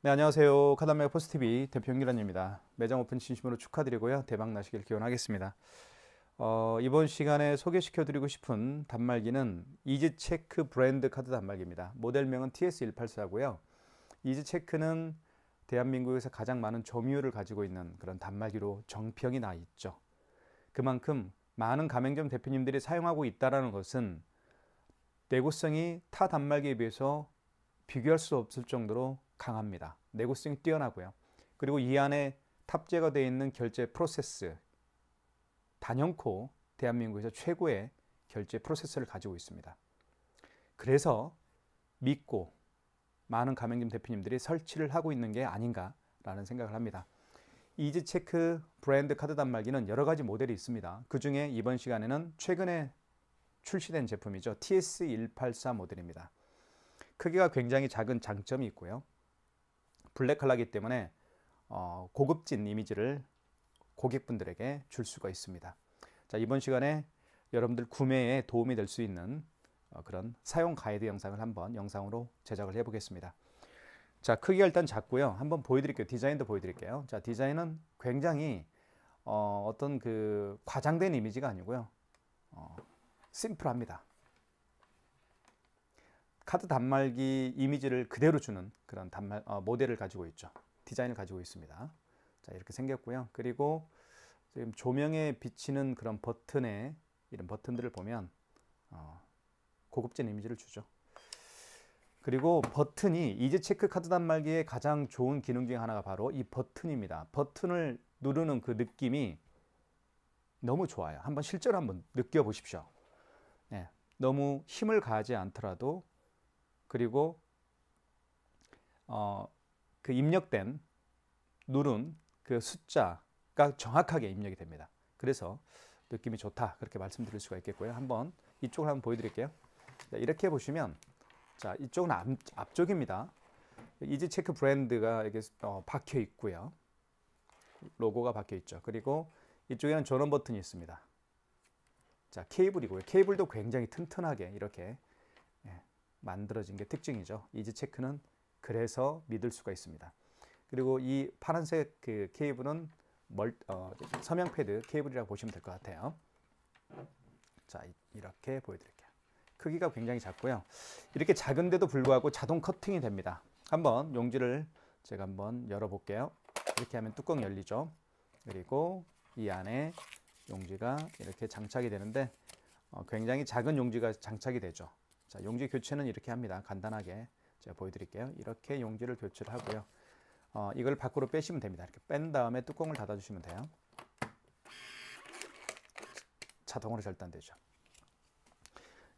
네, 안녕하세요. 카단메가 포스TV 대표 윤기란입니다. 매장 오픈 진심으로 축하드리고요. 대박 나시길 기원하겠습니다. 이번 시간에 소개시켜드리고 싶은 단말기는 이지체크 브랜드 카드 단말기입니다. 모델명은 TS184고요. 이지체크는 대한민국에서 가장 많은 점유율을 가지고 있는 그런 단말기로 정평이 나 있죠. 그만큼 많은 가맹점 대표님들이 사용하고 있다는 것은 내구성이 타 단말기에 비해서 비교할 수 없을 정도로 강합니다. 내구성이 뛰어나고요. 그리고 이 안에 탑재가 되어 있는 결제 프로세스, 단연코 대한민국에서 최고의 결제 프로세서를 가지고 있습니다. 그래서 믿고 많은 가맹점 대표님들이 설치를 하고 있는 게 아닌가라는 생각을 합니다. 이지체크 브랜드 카드 단말기는 여러 가지 모델이 있습니다. 그 중에 이번 시간에는 최근에 출시된 제품이죠. TS184 모델입니다. 크기가 굉장히 작은 장점이 있고요. 블랙 컬러이기 때문에 고급진 이미지를 고객분들에게 줄 수가 있습니다. 자, 이번 시간에 여러분들 구매에 도움이 될 수 있는 그런 사용 가이드 영상을 한번 영상으로 제작을 해 보겠습니다. 자, 크기가 일단 작고요. 한번 보여드릴게요. 디자인도 보여드릴게요. 자, 디자인은 굉장히 어떤 그 과장된 이미지가 아니고요. 심플합니다. 카드 단말기 이미지를 그대로 주는 그런 모델을 가지고 있죠. 디자인을 가지고 있습니다. 자, 이렇게 생겼고요. 그리고 지금 조명에 비치는 그런 버튼에 이런 버튼들을 보면 고급진 이미지를 주죠. 그리고 버튼이 이지체크 카드 단말기의 가장 좋은 기능 중에 하나가 바로 이 버튼입니다. 버튼을 누르는 그 느낌이 너무 좋아요. 한번 실제로 한번 느껴보십시오. 네, 너무 힘을 가하지 않더라도 그리고 그 입력된 누른 그 숫자가 정확하게 입력이 됩니다. 그래서 느낌이 좋다 그렇게 말씀드릴 수가 있겠고요. 한번 이쪽을 한번 보여드릴게요. 자, 이렇게 보시면 자, 이쪽은 앞쪽입니다. 이지체크 브랜드가 이렇게 박혀 있고요. 로고가 박혀 있죠. 그리고 이쪽에는 전원 버튼이 있습니다. 자, 케이블이고요. 케이블도 굉장히 튼튼하게 이렇게 만들어진 게 특징이죠. 이지체크는 그래서 믿을 수가 있습니다. 그리고 이 파란색 그 케이블은 서명 패드 케이블이라고 보시면 될 것 같아요. 자, 이렇게 보여드릴게요. 크기가 굉장히 작고요. 이렇게 작은데도 불구하고 자동 커팅이 됩니다. 한번 용지를 제가 한번 열어볼게요. 이렇게 하면 뚜껑이 열리죠. 그리고 이 안에 용지가 이렇게 장착이 되는데 굉장히 작은 용지가 장착이 되죠. 자, 용지 교체는 이렇게 합니다. 간단하게 제가 보여드릴게요. 이렇게 용지를 교체를 하고요. 이걸 밖으로 빼시면 됩니다. 이렇게 뺀 다음에 뚜껑을 닫아주시면 돼요. 자동으로 절단되죠.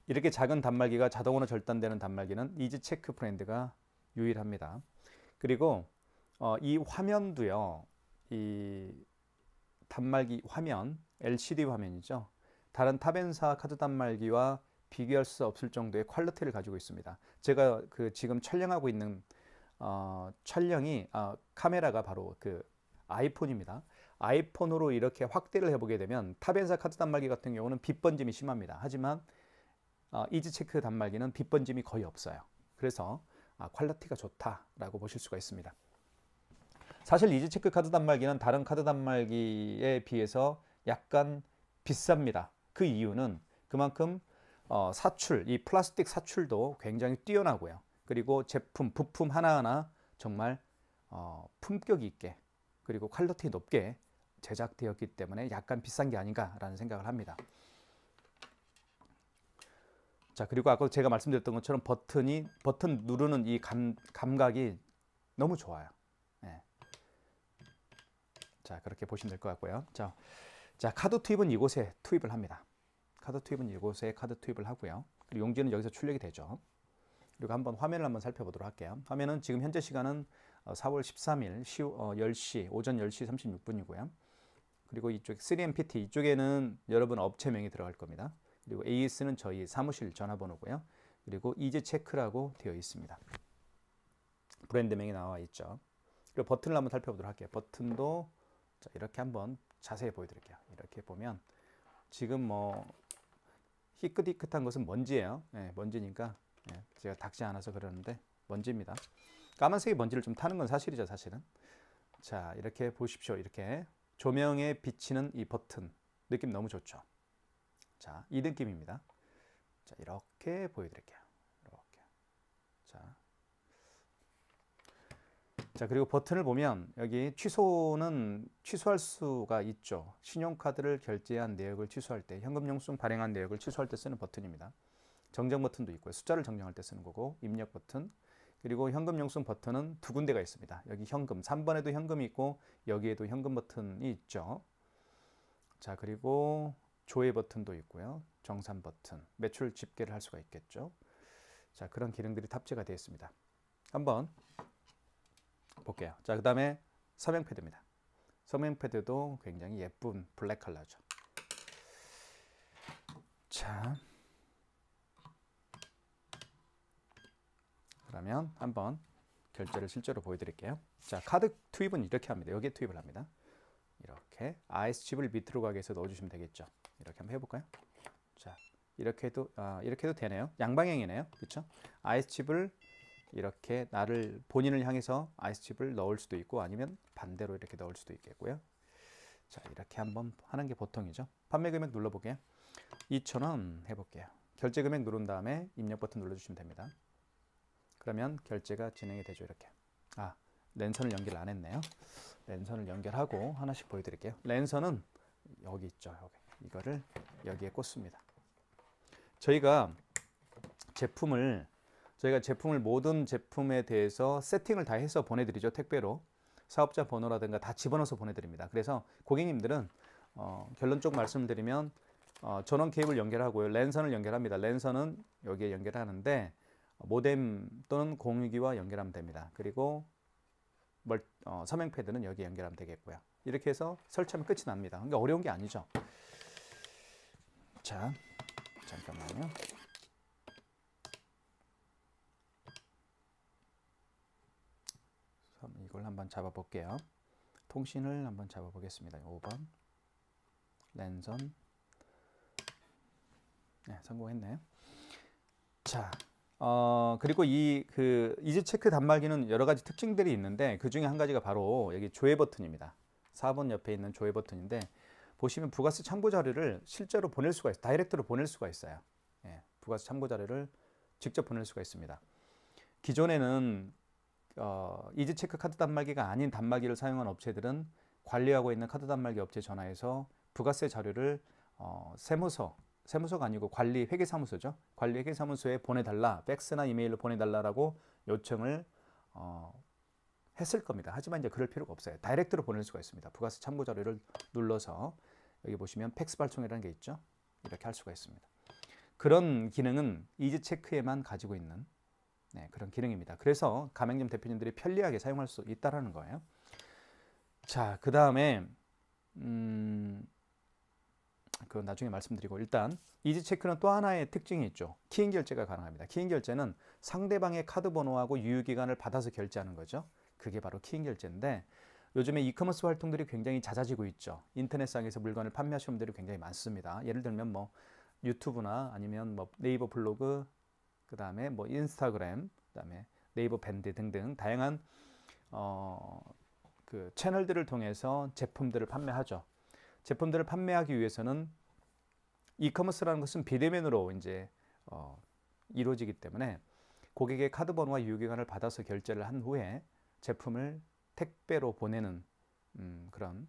이렇게 작은 단말기가 자동으로 절단되는 단말기는 이지체크 브랜드가 유일합니다. 그리고 이 화면도요. 이 단말기 화면, LCD 화면이죠. 다른 타벤사 카드 단말기와 비교할 수 없을 정도의 퀄리티를 가지고 있습니다. 제가 그 지금 촬영하고 있는 촬영이 카메라가 바로 그 아이폰입니다. 아이폰으로 이렇게 확대를 해보게 되면 타벤사 카드 단말기 같은 경우는 빛 번짐이 심합니다. 하지만 이지체크 단말기는 빛 번짐이 거의 없어요. 그래서 퀄리티가 좋다라고 보실 수가 있습니다. 사실 이지체크 카드 단말기는 다른 카드 단말기에 비해서 약간 비쌉니다. 그 이유는 그만큼 사출, 이 플라스틱 사출도 굉장히 뛰어나고요. 그리고 제품, 부품 하나하나 정말 품격 있게 그리고 퀄리티 높게 제작되었기 때문에 약간 비싼 게 아닌가라는 생각을 합니다. 자, 그리고 아까 제가 말씀드렸던 것처럼 버튼 누르는 이 감각이 너무 좋아요. 네. 자, 그렇게 보시면 될 것 같고요. 자, 카드 투입은 이곳에 투입을 합니다. 카드 투입은 이곳에 카드 투입을 하고요. 그리고 용지는 여기서 출력이 되죠. 그리고 한번 화면을 한번 살펴보도록 할게요. 화면은 지금 현재 시간은 4월 13일 10시, 오전 10시 36분이고요. 그리고 이쪽 3MPT 이쪽에는 여러분 업체명이 들어갈 겁니다. 그리고 AS는 저희 사무실 전화번호고요. 그리고 이지체크라고 되어 있습니다. 브랜드명이 나와 있죠. 그리고 버튼을 한번 살펴보도록 할게요. 버튼도 자, 이렇게 한번 자세히 보여드릴게요. 이렇게 보면 지금 뭐 희끗희끗한 것은 먼지예요. 네, 먼지니까 제가 닦지 않아서 그러는데 먼지입니다. 까만색이 먼지를 좀 타는 건 사실이죠, 사실은. 자, 이렇게 보십시오. 이렇게 조명에 비치는 이 버튼 느낌 너무 좋죠. 자, 이 느낌입니다. 자, 이렇게 보여드릴게요. 이렇게. 자, 그리고 버튼을 보면 여기 취소는 취소할 수가 있죠. 신용카드를 결제한 내역을 취소할 때, 현금영수증 발행한 내역을 취소할 때 쓰는 버튼입니다. 정정 버튼도 있고요. 숫자를 정정할 때 쓰는 거고, 입력 버튼, 그리고 현금영수증 버튼은 두 군데가 있습니다. 여기 현금, 3번에도 현금이 있고 여기에도 현금 버튼이 있죠. 자, 그리고 조회 버튼도 있고요. 정산 버튼, 매출 집계를 할 수가 있겠죠. 자, 그런 기능들이 탑재가 되어 있습니다. 한번 볼게요. 자, 그 다음에 서명 패드입니다. 서명 패드도 굉장히 예쁜 블랙 컬러죠. 자, 그러면 한번 결제를 실제로 보여드릴게요. 자, 카드 투입은 이렇게 합니다. 여기에 투입을 합니다. 이렇게 IS칩을 밑으로 가게 해서 넣어주시면 되겠죠. 이렇게 한번 해볼까요? 자, 이렇게 해도 되네요. 양방향이네요. 그렇죠? IS칩을 이렇게 본인을 향해서 IS칩을 넣을 수도 있고 아니면 반대로 이렇게 넣을 수도 있겠고요. 자, 이렇게 한번 하는 게 보통이죠. 판매 금액 눌러볼게요. 2,000원 해볼게요. 결제 금액 누른 다음에 입력 버튼 눌러주시면 됩니다. 그러면 결제가 진행이 되죠. 이렇게. 랜선을 연결 안 했네요. 랜선을 연결하고 하나씩 보여드릴게요. 랜선은 여기 있죠. 이거를 여기에 꽂습니다. 저희가 제품을 모든 제품에 대해서 세팅을 다 해서 보내드리죠. 택배로. 사업자 번호라든가 다 집어넣어서 보내드립니다. 그래서 고객님들은 결론적 말씀을 드리면 전원 케이블 연결하고요. 랜선을 연결합니다. 랜선은 여기에 연결하는데 모뎀 또는 공유기와 연결하면 됩니다. 그리고 서명 패드는 여기에 연결하면 되겠고요. 이렇게 해서 설치하면 끝이 납니다. 그러니까 어려운 게 아니죠. 자, 잠깐만요. 이걸 한번 잡아볼게요. 통신을 한번 잡아보겠습니다. 5번 랜선. 네, 성공했네요. 자, 그리고 이지 체크 단말기는 여러 가지 특징들이 있는데 그 중에 한 가지가 바로 여기 조회 버튼입니다. 4번 옆에 있는 조회 버튼인데 보시면 부가세 참고 자료를 실제로 보낼 수가 있어요. 다이렉트로 보낼 수가 있어요. 예, 부가세 참고 자료를 직접 보낼 수가 있습니다. 기존에는 이지 체크 카드 단말기가 아닌 단말기를 사용한 업체들은 관리하고 있는 카드 단말기 업체에 전화해서 부가세 자료를 세무서가 아니고 관리 회계사무소죠. 관리 회계사무소에 보내달라, 팩스나 이메일로 보내달라라고 요청을 했을 겁니다. 하지만 이제 그럴 필요가 없어요. 다이렉트로 보낼 수가 있습니다. 부가세 참고 자료를 눌러서 여기 보시면 팩스 발송이라는 게 있죠. 이렇게 할 수가 있습니다. 그런 기능은 이지 체크에만 가지고 있는 그런 기능입니다. 그래서 가맹점 대표님들이 편리하게 사용할 수 있다는 거예요. 자, 그 다음에 그건 나중에 말씀드리고 일단 이지 체크는 또 하나의 특징이 있죠. 키인 결제가 가능합니다. 키인 결제는 상대방의 카드 번호하고 유효기간을 받아서 결제하는 거죠. 그게 바로 키인 결제인데 요즘에 이커머스 활동들이 굉장히 잦아지고 있죠. 인터넷상에서 물건을 판매하시는 분들이 굉장히 많습니다. 예를 들면 뭐 유튜브나 아니면 뭐 네이버 블로그, 그 다음에 뭐 인스타그램, 그 다음에 네이버 밴드 등등 다양한 그 채널들을 통해서 제품들을 판매하죠. 제품들을 판매하기 위해서는 이커머스라는 것은 비대면으로 이제 이루어지기 때문에 고객의 카드 번호와 유효기간을 받아서 결제를 한 후에 제품을 택배로 보내는 그런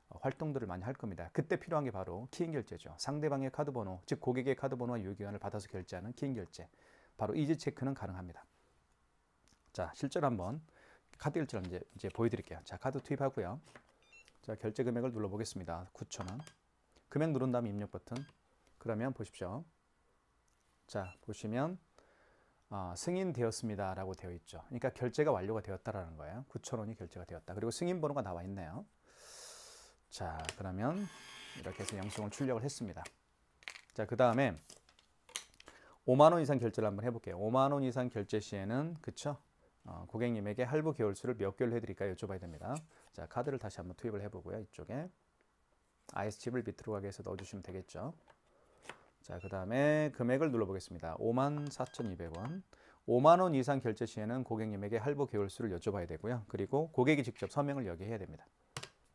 활동들을 많이 할 겁니다. 그때 필요한 게 바로 키인 결제죠. 상대방의 카드 번호, 즉 고객의 카드 번호와 유효기간을 받아서 결제하는 키인 결제. 바로 이지 체크는 가능합니다. 자, 실제로 한번 카드 결제를 이제 보여드릴게요. 자, 카드 투입하고요. 자, 결제 금액을 눌러보겠습니다. 9,000원. 금액 누른 다음 입력 버튼. 그러면 보십시오. 자, 보시면 승인되었습니다 라고 되어 있죠. 그러니까 결제가 완료가 되었다라는 거예요. 9,000원이 결제가 되었다. 그리고 승인 번호가 나와 있네요. 자, 그러면 이렇게 해서 영수증을 출력을 했습니다. 자, 그 다음에 5만 원 이상 결제를 한번 해볼게요. 5만 원 이상 결제 시에는 그쵸? 고객님에게 할부 개월수를 몇 개월로 해드릴까요? 여쭤봐야 됩니다. 자, 카드를 다시 한번 투입을 해보고요. 이쪽에 IS칩을 밑으로 가게 해서 넣어주시면 되겠죠. 자, 그 다음에 금액을 눌러보겠습니다. 54,200원. 5만 원 이상 결제 시에는 고객님에게 할부 개월수를 여쭤봐야 되고요. 그리고 고객이 직접 서명을 여기 해야 됩니다.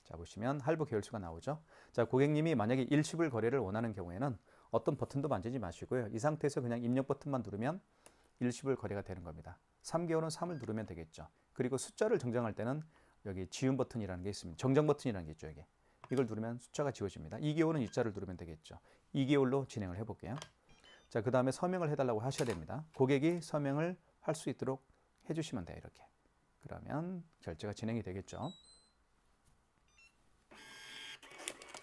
자, 보시면 할부 개월수가 나오죠. 자, 고객님이 만약에 일시불 거래를 원하는 경우에는 어떤 버튼도 만지지 마시고요. 이 상태에서 그냥 입력 버튼만 누르면 일시불 거래가 되는 겁니다. 3개월은 3을 누르면 되겠죠. 그리고 숫자를 정정할 때는 여기 지운 버튼이라는 게 있습니다. 정정 버튼이라는 게 있죠. 여기. 이걸 누르면 숫자가 지워집니다. 2개월은 2자를 누르면 되겠죠. 2개월로 진행을 해볼게요. 자, 그 다음에 서명을 해달라고 하셔야 됩니다. 고객이 서명을 할 수 있도록 해주시면 돼요. 이렇게. 그러면 결제가 진행이 되겠죠.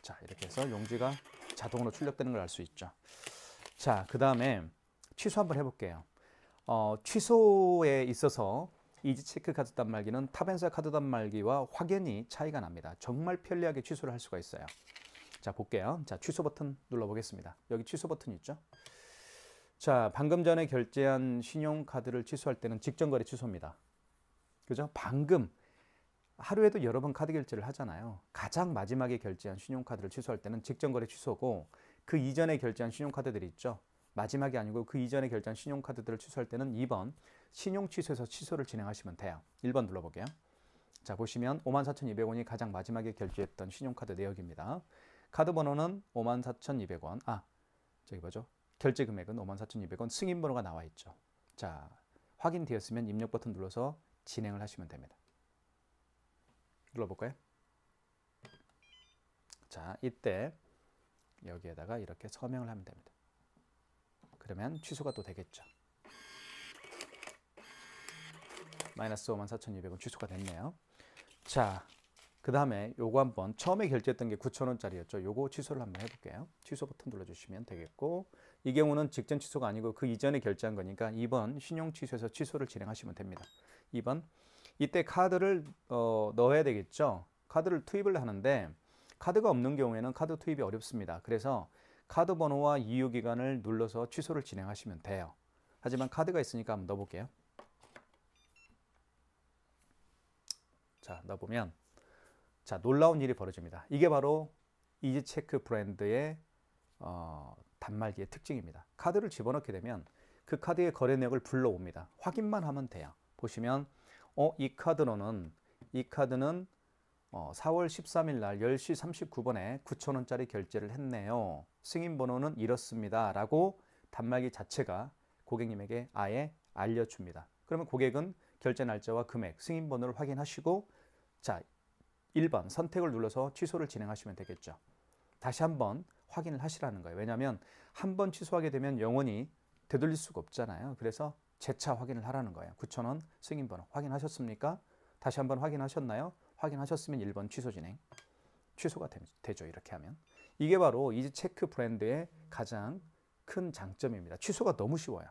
자, 이렇게 해서 용지가 자동으로 출력되는 걸 알 수 있죠. 자, 그 다음에 취소 한번 해볼게요. 취소에 있어서 이지체크 카드 단말기는 탑앤사 카드 단말기와 확연히 차이가 납니다. 정말 편리하게 취소를 할 수가 있어요. 자, 볼게요. 자, 취소 버튼 눌러보겠습니다. 여기 취소 버튼 있죠? 자, 방금 전에 결제한 신용카드를 취소할 때는 직전거래 취소입니다. 그죠? 방금 하루에도 여러 번 카드 결제를 하잖아요. 가장 마지막에 결제한 신용카드를 취소할 때는 직전거래 취소고, 그 이전에 결제한 신용카드들이 있죠. 마지막이 아니고 그 이전에 결제한 신용카드들을 취소할 때는 2번 신용취소에서 취소를 진행하시면 돼요. 1번 눌러볼게요. 자, 보시면 54,200원이 가장 마지막에 결제했던 신용카드 내역입니다. 카드 번호는 54,200원. 저기 뭐죠? 결제 금액은 54,200원. 승인 번호가 나와 있죠. 자, 확인되었으면 입력 버튼 눌러서 진행을 하시면 됩니다. 눌러볼까요? 자, 이때 여기에다가 이렇게 서명을 하면 됩니다. 그러면 취소가 또 되겠죠. 마이너스 54,200원 취소가 됐네요. 자, 그 다음에 요거 한번 처음에 결제했던 게 9,000원짜리였죠. 요거 취소를 한번 해볼게요. 취소 버튼 눌러주시면 되겠고, 이 경우는 직전 취소가 아니고 그 이전에 결제한 거니까 2번 신용 취소에서 취소를 진행하시면 됩니다. 2번 이때 카드를 넣어야 되겠죠. 카드를 투입을 하는데 카드가 없는 경우에는 카드 투입이 어렵습니다. 그래서 카드 번호와 이유기간을 눌러서 취소를 진행하시면 돼요. 하지만 카드가 있으니까 한번 넣어볼게요. 자, 넣어보면 자, 놀라운 일이 벌어집니다. 이게 바로 이지체크 브랜드의 단말기의 특징입니다. 카드를 집어넣게 되면 그 카드의 거래 내역을 불러옵니다. 확인만 하면 돼요. 보시면 이 카드는 4월 13일 날 10시 39분에 9,000원짜리 결제를 했네요. 승인 번호는 이렇습니다. 라고 단말기 자체가 고객님에게 아예 알려줍니다. 그러면 고객은 결제 날짜와 금액, 승인 번호를 확인하시고, 자, 1번 선택을 눌러서 취소를 진행하시면 되겠죠. 다시 한번 확인을 하시라는 거예요. 왜냐하면 한번 취소하게 되면 영원히 되돌릴 수가 없잖아요. 그래서 재차 확인을 하라는 거예요. 9,000원 승인 번호 확인하셨습니까? 다시 한번 확인하셨나요? 확인하셨으면 1번 취소 진행. 취소가 되죠. 이렇게 하면. 이게 바로 이지체크 브랜드의 가장 큰 장점입니다. 취소가 너무 쉬워요.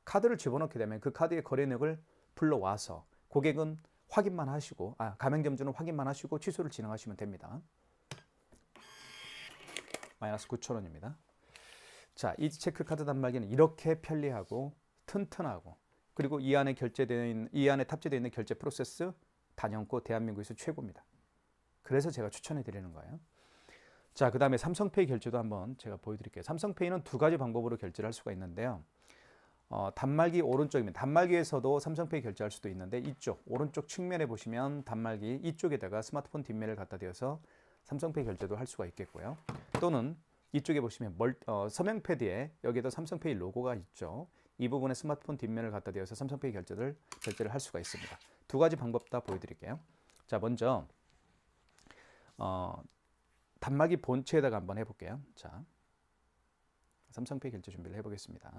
카드를 집어넣게 되면 그 카드의 거래 내역을 불러와서 고객은 확인만 하시고, 가맹점주는 확인만 하시고 취소를 진행하시면 됩니다. 마이너스 9,000원입니다. 자, 이지체크 카드 단말기는 이렇게 편리하고 튼튼하고, 그리고 이 안에 탑재되어 있는 결제 프로세스 단연코 대한민국에서 최고입니다. 그래서 제가 추천해 드리는 거예요. 자, 그 다음에 삼성페이 결제도 한번 제가 보여드릴게요. 삼성페이는 두 가지 방법으로 결제를 할 수가 있는데요. 단말기 오른쪽이면 단말기에서도 삼성페이 결제할 수도 있는데, 이쪽 오른쪽 측면에 보시면 단말기 이쪽에다가 스마트폰 뒷면을 갖다 대어서 삼성페이 결제도 할 수가 있겠고요. 또는 이쪽에 보시면 서명 패드에 여기에도 삼성페이 로고가 있죠. 이 부분에 스마트폰 뒷면을 갖다 대어서 삼성페이 결제를 할 수가 있습니다. 두 가지 방법 다 보여드릴게요. 자, 먼저 단말기 본체에다가 한번 해볼게요. 자, 삼성페이 결제 준비를 해보겠습니다.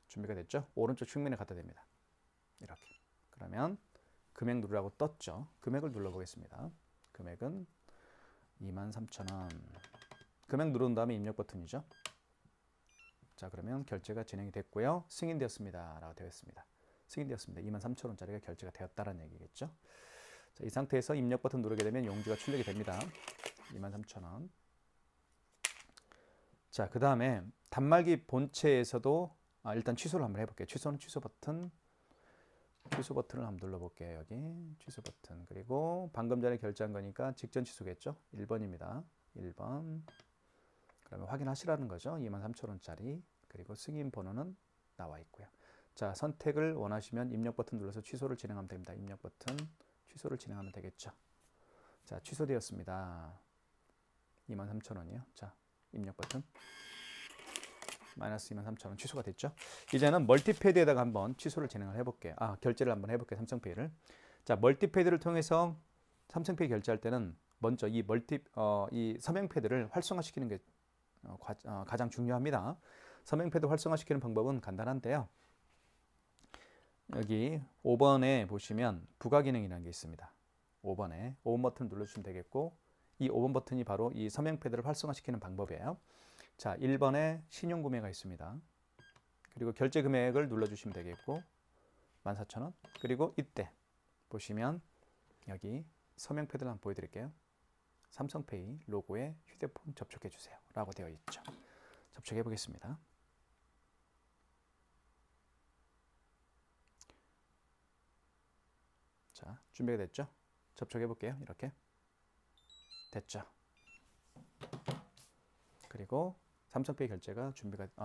준비가 됐죠? 오른쪽 측면에 갖다 댑니다. 이렇게. 그러면 금액 누르라고 떴죠? 금액을 눌러보겠습니다. 금액은 23,000원. 금액 누른 다음에 입력 버튼이죠. 자, 그러면 결제가 진행이 됐고요. 승인되었습니다. 라고 되어 있습니다. 승인되었습니다. 23,000원짜리가 결제가 되었다는 얘기겠죠. 자, 이 상태에서 입력 버튼 누르게 되면 용지가 출력이 됩니다. 23,000원. 자, 그 다음에 단말기 본체에서도 일단 취소를 한번 해볼게요. 취소는 취소 버튼을 한번 눌러볼게요. 여기 취소 버튼. 그리고 방금 전에 결제한 거니까 직전 취소겠죠. 1번입니다. 1번 그러면 확인하시라는 거죠. 23,000원짜리. 그리고 승인 번호는 나와 있고요. 자, 선택을 원하시면 입력 버튼 눌러서 취소를 진행하면 됩니다. 입력 버튼 취소를 진행하면 되겠죠. 자, 취소되었습니다. 23,000원이요. 자, 입력 버튼 마이너스 23,000원 취소가 됐죠. 이제는 멀티패드에다가 한번 취소를 진행을 해볼게요. 결제를 한번 해볼게요. 삼성페이를. 자, 멀티패드를 통해서 삼성페이 결제할 때는 먼저 이 이 서명패드를 활성화시키는 게 가장 중요합니다. 서명패드 활성화시키는 방법은 간단한데요. 여기 5번에 보시면 부가 기능이라는 게 있습니다. 5번에 5번 버튼을 눌러주시면 되겠고, 이 5번 버튼이 바로 이 서명패드를 활성화시키는 방법이에요. 자, 1번에 신용구매가 있습니다. 그리고 결제 금액을 눌러주시면 되겠고, 14,000원. 그리고 이때 보시면 여기 서명패드를 한번 보여드릴게요. 삼성페이 로고에 휴대폰 접촉해 주세요 라고 되어 있죠. 접촉해 보겠습니다. 자, 준비가 됐죠? 접촉해 볼게요. 이렇게 됐죠. 그리고 삼성페이 결제가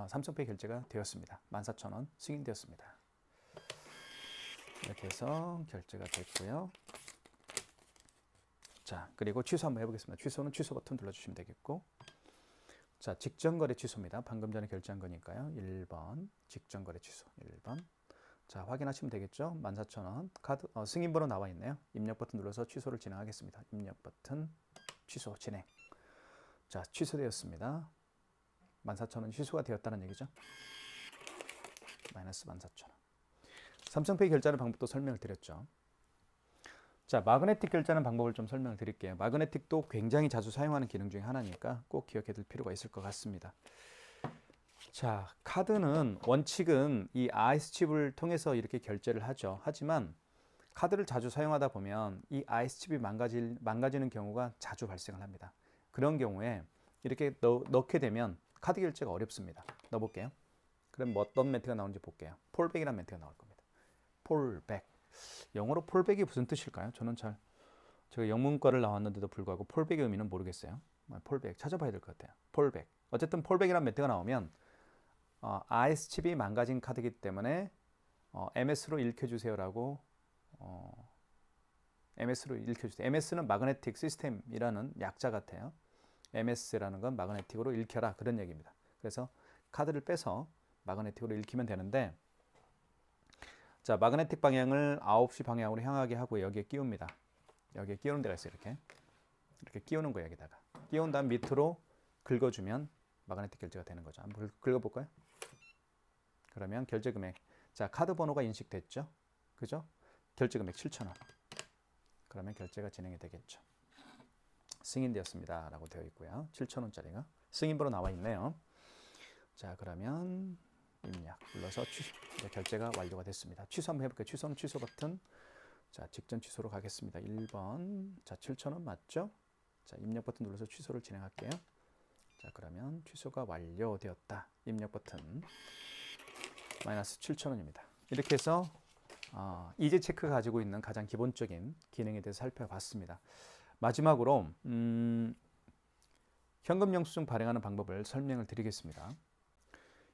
삼성페이 결제가 되었습니다. 14,000원 승인되었습니다. 이렇게 해서 결제가 됐고요. 자, 그리고 취소 한번 해보겠습니다. 취소는 취소 버튼 눌러주시면 되겠고, 자, 직전거래 취소입니다. 방금 전에 결제한 거니까요. 1번 직전거래 취소 1번. 자, 확인하시면 되겠죠. 14,000원 카드 승인번호 나와 있네요. 입력 버튼 눌러서 취소를 진행하겠습니다. 입력 버튼 취소 진행. 자, 취소되었습니다. 14,000원 취소가 되었다는 얘기죠. 마이너스 14,000원. 삼성페이 결제하는 방법도 설명을 드렸죠. 자, 마그네틱 결제하는 방법을 좀 설명을 드릴게요. 마그네틱도 굉장히 자주 사용하는 기능 중에 하나니까 꼭 기억해 둘 필요가 있을 것 같습니다. 자, 카드는 원칙은 이 IC칩을 통해서 이렇게 결제를 하죠. 하지만 카드를 자주 사용하다 보면 이 IC칩이 망가지는 경우가 자주 발생을 합니다. 그런 경우에 이렇게 넣게 되면 카드 결제가 어렵습니다. 넣어볼게요. 그럼 어떤 멘트가 나오는지 볼게요. 폴백이라는 멘트가 나올 겁니다. 폴백. 영어로 폴백이 무슨 뜻일까요? 저는 제가 영문과를 나왔는데도 불구하고 폴백의 의미는 모르겠어요. 폴백 찾아봐야 될 것 같아요. 폴백. 어쨌든 폴백이라는 멘트가 나오면 IC칩이 망가진 카드이기 때문에 MS로 읽혀주세요라고 MS로 읽혀주세요. MS는 마그네틱 시스템이라는 약자 같아요. MS라는 건 마그네틱으로 읽혀라 그런 얘기입니다. 그래서 카드를 빼서 마그네틱으로 읽히면 되는데, 자, 마그네틱 방향을 9시 방향으로 향하게 하고 여기에 끼웁니다. 여기에 끼우는 데가 있어요. 이렇게 끼우는 거예요. 여기다가 끼운 다음 밑으로 긁어주면 마그네틱 결제가 되는 거죠. 한번 긁어볼까요? 그러면 결제 금액, 자, 카드 번호가 인식됐죠? 그죠? 결제 금액 7,000원. 그러면 결제가 진행이 되겠죠. 승인되었습니다 라고 되어 있고요. 7,000원짜리가 승인번호 나와 있네요. 자, 그러면 입력 눌러서 결제가 완료가 됐습니다. 취소 한번 해볼게요. 취소는 취소 버튼. 자, 직전 취소로 가겠습니다. 1번. 자, 7,000원 맞죠? 자, 입력 버튼 눌러서 취소를 진행할게요. 자, 그러면 취소가 완료되었다. 입력 버튼 마이너스 7,000원입니다. 이렇게 해서 이지 체크가 가지고 있는 가장 기본적인 기능에 대해서 살펴봤습니다. 마지막으로 현금 영수증 발행하는 방법을 설명을 드리겠습니다.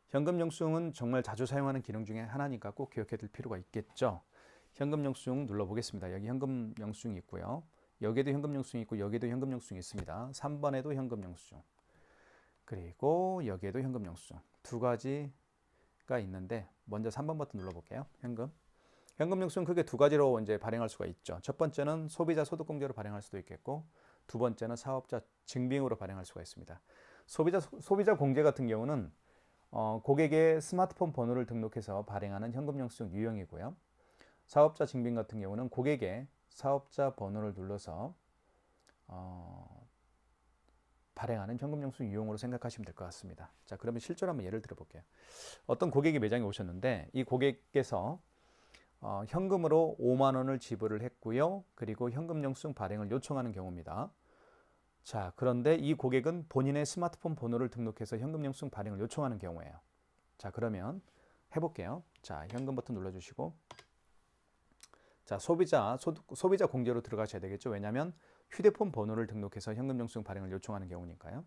현금 영수증은 정말 자주 사용하는 기능 중에 하나니까 꼭 기억해 둘 필요가 있겠죠. 현금 영수증 눌러보겠습니다. 여기 현금 영수증이 있고요. 여기에도 현금 영수증이 있고 여기에도 현금 영수증이 있습니다. 3번에도 현금 영수증, 그리고 여기에도 현금 영수증 두 가지가 있는데, 먼저 3번 버튼 눌러볼게요. 현금 영수증 크게 두 가지로 이제 발행할 수가 있죠. 첫 번째는 소비자 소득공제로 발행할 수도 있겠고, 두 번째는 사업자 증빙으로 발행할 수가 있습니다. 소비자 공제 같은 경우는 고객의 스마트폰 번호를 등록해서 발행하는 현금 영수증 유형이고요. 사업자 증빙 같은 경우는 고객의 사업자 번호를 눌러서 발행하는 현금 영수증 유형으로 생각하시면 될 것 같습니다. 자, 그러면 실제로 한번 예를 들어 볼게요. 어떤 고객이 매장에 오셨는데 이 고객께서 현금으로 5만 원을 지불을 했고요. 그리고 현금 영수증 발행을 요청하는 경우입니다. 자, 그런데 이 고객은 본인의 스마트폰 번호를 등록해서 현금 영수증 발행을 요청하는 경우예요. 자, 그러면 해볼게요. 자, 현금 버튼 눌러주시고, 자, 소비자 공제로 들어가셔야 되겠죠. 왜냐하면 휴대폰 번호를 등록해서 현금 영수증 발행을 요청하는 경우니까요.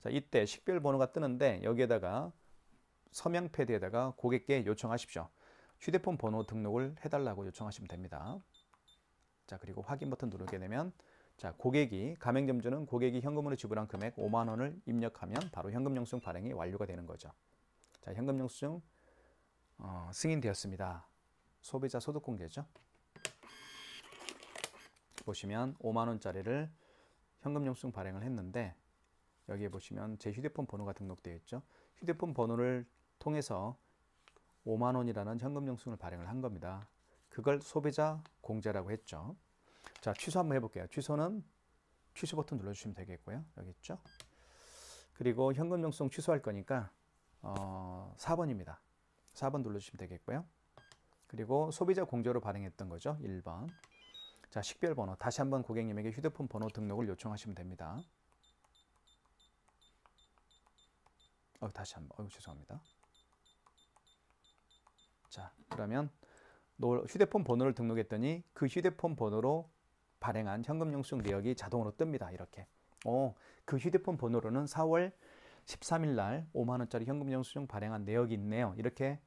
자, 이때 식별 번호가 뜨는데 여기에다가 서명 패드에다가 고객께 요청하십시오. 휴대폰 번호 등록을 해달라고 요청하시면 됩니다. 자, 그리고 확인 버튼 누르게 되면 자, 가맹점주는 고객이 현금으로 지불한 금액 5만 원을 입력하면 바로 현금 영수증 발행이 완료가 되는 거죠. 자, 현금 영수증 승인되었습니다. 소비자 소득 공제죠. 보시면 5만 원짜리를 현금 영수증 발행을 했는데 여기에 보시면 제 휴대폰 번호가 등록되어 있죠. 휴대폰 번호를 통해서 5만 원이라는 현금 영수증을 발행을 한 겁니다. 그걸 소비자 공제라고 했죠. 자, 취소 한번 해볼게요. 취소는 취소 버튼 눌러주시면 되겠고요. 여기 있죠. 그리고 현금 영수증 취소할 거니까 4번입니다. 4번 눌러주시면 되겠고요. 그리고 소비자 공제로 발행했던 거죠. 1번. 자, 식별 번호. 다시 한번 고객님에게 휴대폰 번호 등록을 요청하시면 됩니다. 다시 한번. 죄송합니다. 자, 그러면 휴대폰 번호를 등록했더니 그 휴대폰 번호로 발행한 현금 영수증 내역이 자동으로 뜹니다. 이렇게. 그 휴대폰 번호로는 4월 13일 날 5만 원짜리 현금 영수증 발행한 내역이 있네요. 이렇게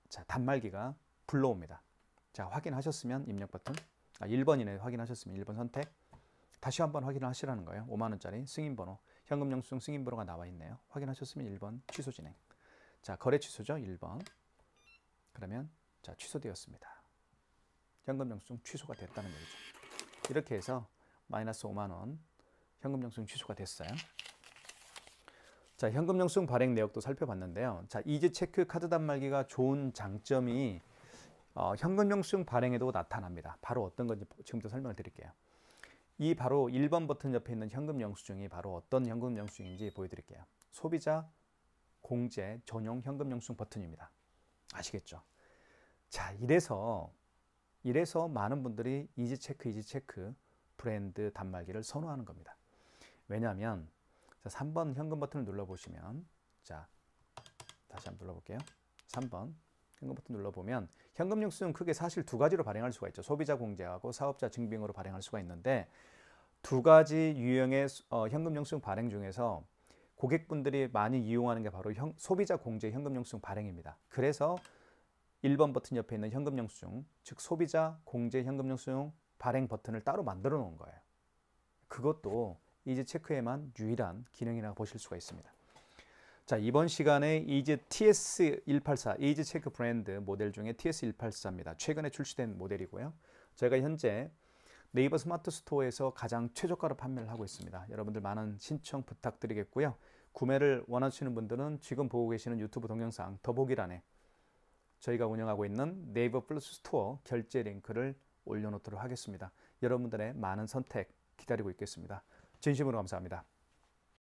자, 단말기가 불러옵니다. 자, 확인하셨으면 입력 버튼 1번이네요. 확인하셨으면 1번 선택. 다시 한번 확인을 하시라는 거예요. 5만 원짜리 승인번호, 현금 영수증 승인번호가 나와 있네요. 확인하셨으면 1번 취소 진행. 자, 거래 취소죠. 1번. 그러면 자, 취소되었습니다. 현금 영수증 취소가 됐다는 얘기죠. 이렇게 해서 마이너스 5만 원 현금 영수증 취소가 됐어요. 자, 현금 영수증 발행 내역도 살펴봤는데요. 자, 이지 체크 카드 단말기가 좋은 장점이 현금 영수증 발행에도 나타납니다. 바로 어떤 건지 지금부터 설명을 드릴게요. 이 바로 1번 버튼 옆에 있는 현금 영수증이 바로 어떤 현금 영수증인지 보여드릴게요. 소비자 공제 전용 현금 영수증 버튼입니다. 아시겠죠? 자, 이래서 많은 분들이 이지체크 브랜드 단말기를 선호하는 겁니다. 왜냐하면 자, 3번 현금 버튼을 눌러보시면 자, 다시 한번 눌러볼게요. 3번 현금 버튼 눌러보면 현금 영수증 크게 사실 두 가지로 발행할 수가 있죠. 소비자 공제하고 사업자 증빙으로 발행할 수가 있는데 두 가지 유형의 현금 영수증 발행 중에서 고객분들이 많이 이용하는 게 바로 소비자 공제 현금 영수증 발행입니다. 그래서 1번 버튼 옆에 있는 현금 영수증, 즉 소비자 공제 현금 영수증 발행 버튼을 따로 만들어 놓은 거예요. 그것도 이지체크에만 유일한 기능이라고 보실 수가 있습니다. 자, 이번 시간에 이지 TS184, 이지체크 브랜드 모델 중에 TS184입니다. 최근에 출시된 모델이고요. 저희가 현재 네이버 스마트 스토어에서 가장 최저가로 판매를 하고 있습니다. 여러분들 많은 신청 부탁드리겠고요. 구매를 원하시는 분들은 지금 보고 계시는 유튜브 동영상 더보기란에 저희가 운영하고 있는 네이버 플러스 스토어 결제 링크를 올려놓도록 하겠습니다. 여러분들의 많은 선택 기다리고 있겠습니다. 진심으로 감사합니다.